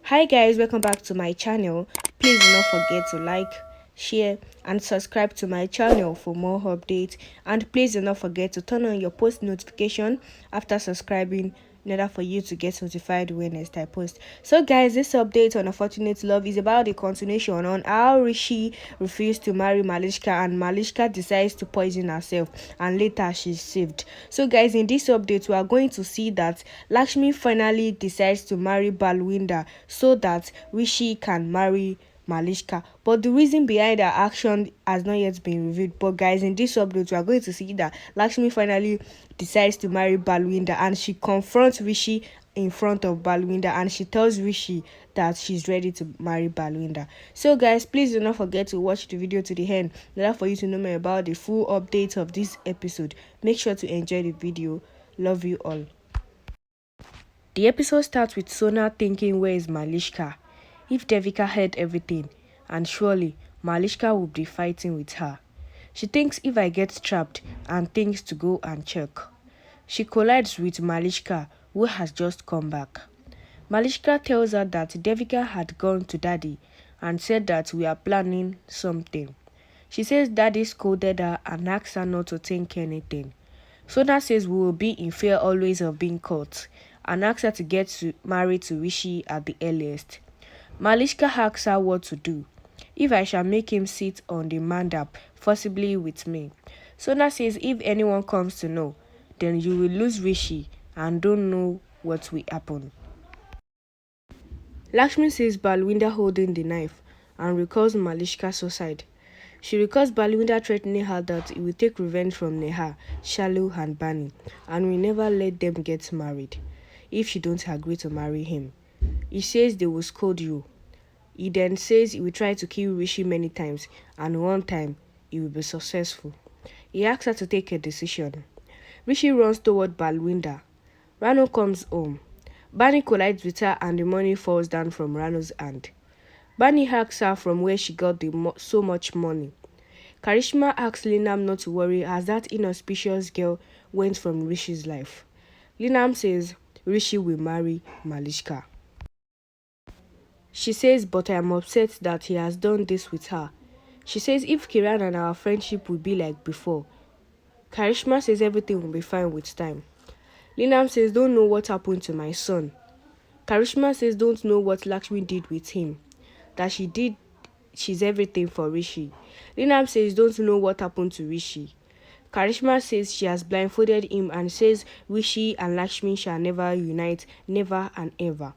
Hi guys, welcome back to my channel. Please do not forget to like, share and subscribe to my channel for more updates, and please do not forget to turn on your post notification after subscribing in order for you to get notified when next I post. So guys, this update on Unfortunate Love is about the continuation on how Rishi refused to marry Malishka and Malishka decides to poison herself and later she's saved. So guys, in this update we are going to see that Lakshmi finally decides to marry Balwinder so that Rishi can marry Malishka. But the reason behind her action has not yet been revealed. But guys, in this update, we are going to see that Lakshmi finally decides to marry Balwinder and she confronts Rishi in front of Balwinder and she tells Rishi that she's ready to marry Balwinder. So guys, please do not forget to watch the video to the end in order for you to know more about the full update of this episode. Make sure to enjoy the video. Love you all. The episode starts with Sona thinking, where is Malishka? If Devika heard everything, and surely Malishka would be fighting with her. She thinks if I get trapped and thinks to go and check. She collides with Malishka, who has just come back. Malishka tells her that Devika had gone to Daddy and said that we are planning something. She says Daddy scolded her and asked her not to think anything. Sona says we will be in fear always of being caught and asks her to get married to Rishi at the earliest. Malishka asks her what to do. If I shall make him sit on the mandap, forcibly with me. Sona says if anyone comes to know, then you will lose Rishi and don't know what will happen. Lakshmi sees Balwinder holding the knife and recalls Malishka's suicide. She recalls Balwinder threatening her that he will take revenge from Neha, Shalu and Bani and will never let them get married if she don't agree to marry him. He says they will scold you. He then says he will try to kill Rishi many times and one time he will be successful. He asks her to take a decision. Rishi runs toward Balwinder. Rano comes home. Bani collides with her and the money falls down from Rano's hand. Bani asks her from where she got so much money. Karishma asks Linam not to worry as that inauspicious girl went from Rishi's life. Linam says Rishi will marry Malishka. She says, but I am upset that he has done this with her. She says if Kiran and our friendship will be like before. Karishma says everything will be fine with time. Linam says don't know what happened to my son. Karishma says don't know what Lakshmi did with him. That she's everything for Rishi. Linam says don't know what happened to Rishi. Karishma says she has blindfolded him and says Rishi and Lakshmi shall never unite, never and ever.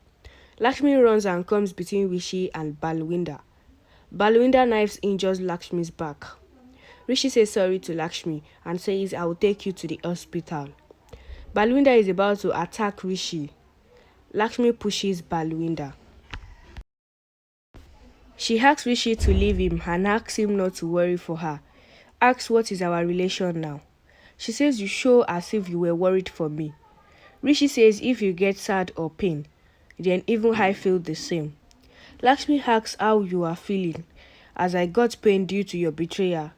Lakshmi runs and comes between Rishi and Balwinder. Balwinder knives injures Lakshmi's back. Rishi says sorry to Lakshmi and says I will take you to the hospital. Balwinder is about to attack Rishi. Lakshmi pushes Balwinder. She asks Rishi to leave him and asks him not to worry for her. Asks what is our relation now. She says you show as if you were worried for me. Rishi says if you get sad or pain, then even I feel the same. Lakshmi asks how you are feeling, as I got pain due to your betrayal.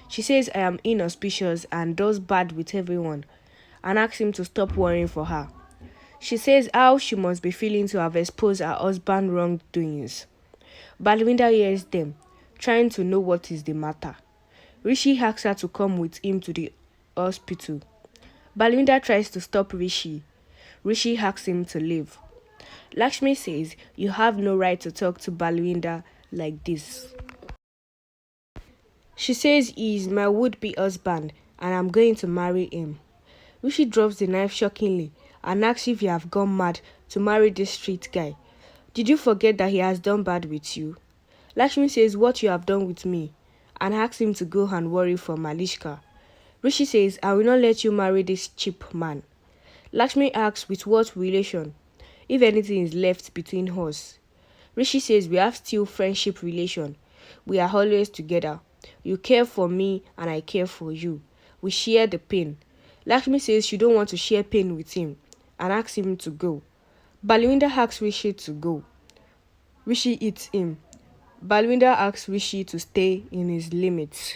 She says I am inauspicious and does bad with everyone, and asks him to stop worrying for her. She says how she must be feeling to have exposed her husband's wrongdoings. Balwinder hears them, trying to know what is the matter. Rishi asks her to come with him to the hospital. Balwinder tries to stop Rishi. Rishi asks him to leave. Lakshmi says, you have no right to talk to Balwinder like this. She says he is my would-be husband and I'm going to marry him. Rishi drops the knife shockingly and asks if you have gone mad to marry this street guy. Did you forget that he has done bad with you? Lakshmi says what you have done with me and asks him to go and worry for Malishka. Rishi says, I will not let you marry this cheap man. Lakshmi asks with what relation, if anything is left between us. Rishi says we have still friendship relation. We are always together. You care for me and I care for you. We share the pain. Lakshmi says she don't want to share pain with him and asks him to go. Balwinder asks Rishi to go. Rishi eats him. Balwinder asks Rishi to stay in his limits.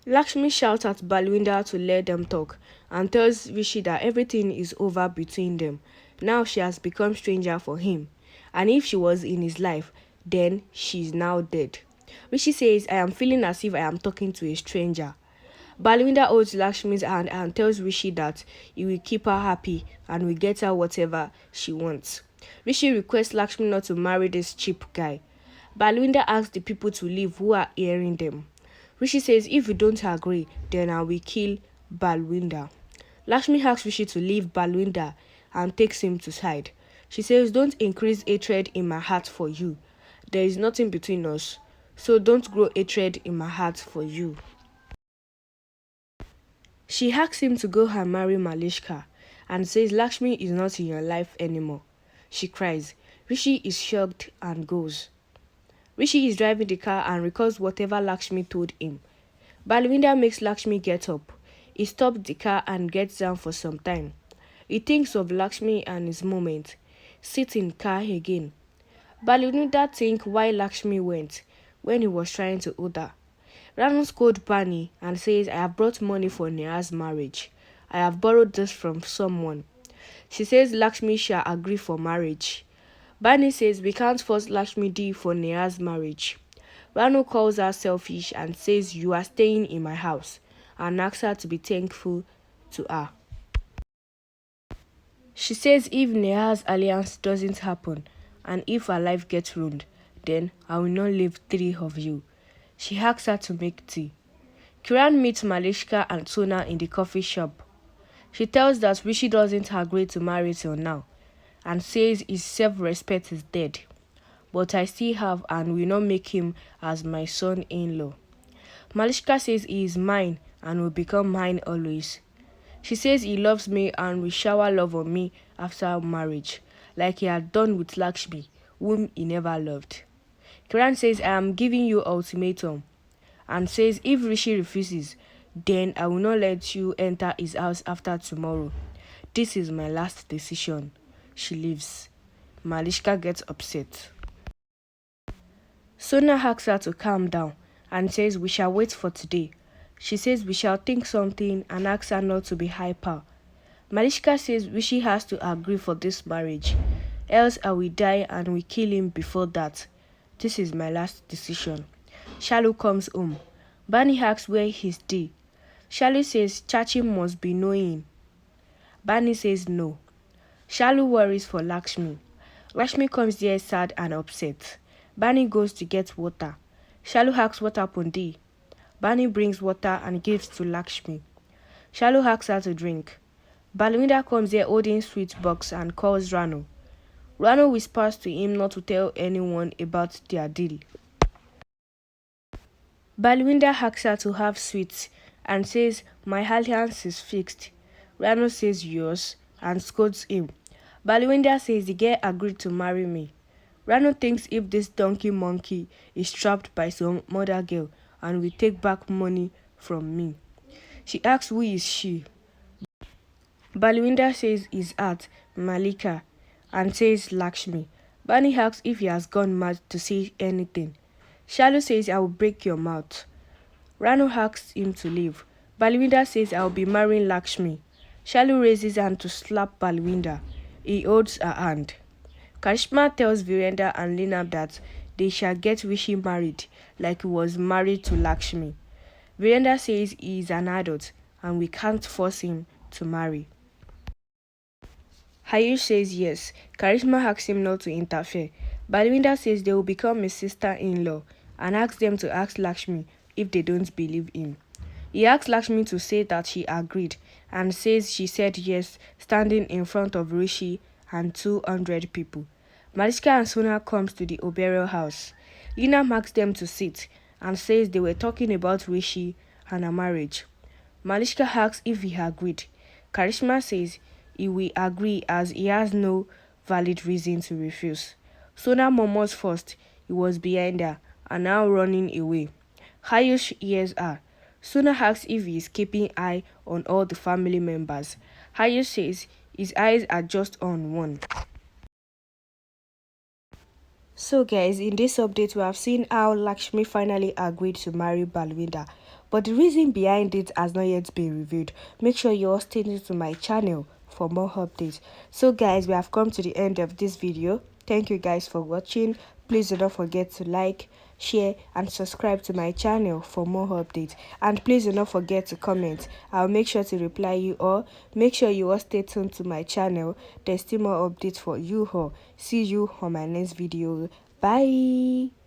Lakshmi shouts at Balwinder to let them talk and tells Rishi that everything is over between them. Now she has become stranger for him. And if she was in his life, then she's now dead. Rishi says, I am feeling as if I am talking to a stranger. Balwinder holds Lakshmi's hand and tells Rishi that he will keep her happy and will get her whatever she wants. Rishi requests Lakshmi not to marry this cheap guy. Balwinder asks the people to leave who are hearing them. Rishi says if you don't agree, then I will kill Balwinder. Lakshmi asks Rishi to leave Balwinder and takes him to side. She says, don't increase hatred in my heart for you. There is nothing between us, so don't grow hatred in my heart for you. She asks him to go and marry Malishka and says Lakshmi is not in your life anymore. She cries. Rishi is shocked and goes. Rishi is driving the car and recalls whatever Lakshmi told him. Balwinder makes Lakshmi get up. He stops the car and gets down for some time. He thinks of Lakshmi and his moment. Sits in car again. Balwinder thinks why Lakshmi went when he was trying to hold her. Ranu scolds Bani and says, I have brought money for Neha's marriage. I have borrowed this from someone. She says Lakshmi shall agree for marriage. Bani says we can't force Lakshmi D for Neha's marriage. Ranu calls her selfish and says you are staying in my house and asks her to be thankful to her. She says if Neha's alliance doesn't happen and if her life gets ruined, then I will not leave three of you. She asks her to make tea. Kiran meets Malishka and Sona in the coffee shop. She tells that Rishi doesn't agree to marry till now and says his self-respect is dead. But I still have and will not make him as my son-in-law. Malishka says he is mine and will become mine always. She says he loves me and will shower love on me after marriage, like he had done with Lakshmi, whom he never loved. Kiran says I am giving you ultimatum and says if Rishi refuses, then I will not let you enter his house after tomorrow. This is my last decision. She leaves. Malishka gets upset. Sona asks her to calm down and says we shall wait for today. She says we shall think something and asks her not to be hyper. Malishka says Rishi has to agree for this marriage, else I will die and will kill him before that. This is my last decision. Shalu comes home. Bani asks where he's D. Shalu says Chachi must be knowing. Bani says no. Shalu worries for Lakshmi. Lakshmi comes there sad and upset. Bani goes to get water. Shalu asks what happened D. Bani brings water and gives to Lakshmi. Shalu asks her to drink. Balwinder comes there holding sweet box and calls Ranu. Ranu whispers to him not to tell anyone about their deal. Balwinder asks her to have sweets and says, my alliance is fixed. Ranu says yours and scolds him. Balwinder says the girl agreed to marry me. Ranu thinks if this donkey monkey is trapped by some mother girl and will take back money from me. She asks who is she. Balwinder says his aunt, Malika, and says Lakshmi. Bani asks if he has gone mad to say anything. Shalu says I will break your mouth. Ranu asks him to leave. Balwinder says I will be marrying Lakshmi. Shalu raises her hand to slap Balwinder. He holds her hand. Karishma tells Virender and Lina that they shall get Rishi married like he was married to Lakshmi. Virender says he is an adult and we can't force him to marry. Ayush says yes. Karishma asks him not to interfere. Balwinder says they will become his sister-in-law and asks them to ask Lakshmi if they don't believe him. He asks Lakshmi to say that she agreed and says she said yes, standing in front of Rishi and 200 people. Malishka and Sona comes to the Oberoi house. Lina asks them to sit and says they were talking about Rishi and her marriage. Malishka asks if he agreed. Karishma says he will agree as he has no valid reason to refuse. Sona murmurs first he was behind her and now running away. Ayush hears her. Sona asks if he is keeping eye on all the family members. Ayush says his eyes are just on one. So guys, in this update we have seen how Lakshmi finally agreed to marry Balwinder, but the reason behind it has not yet been revealed. Make sure you all stay tuned to my channel for for more updates. So guys, we have come to the end of this video. Thank you guys for watching. Please do not forget to like, share and subscribe to my channel for more updates, and please do not forget to comment. I'll make sure to reply you all. Make sure you all stay tuned to my channel. There's still more updates for you all. See you on my next video. Bye.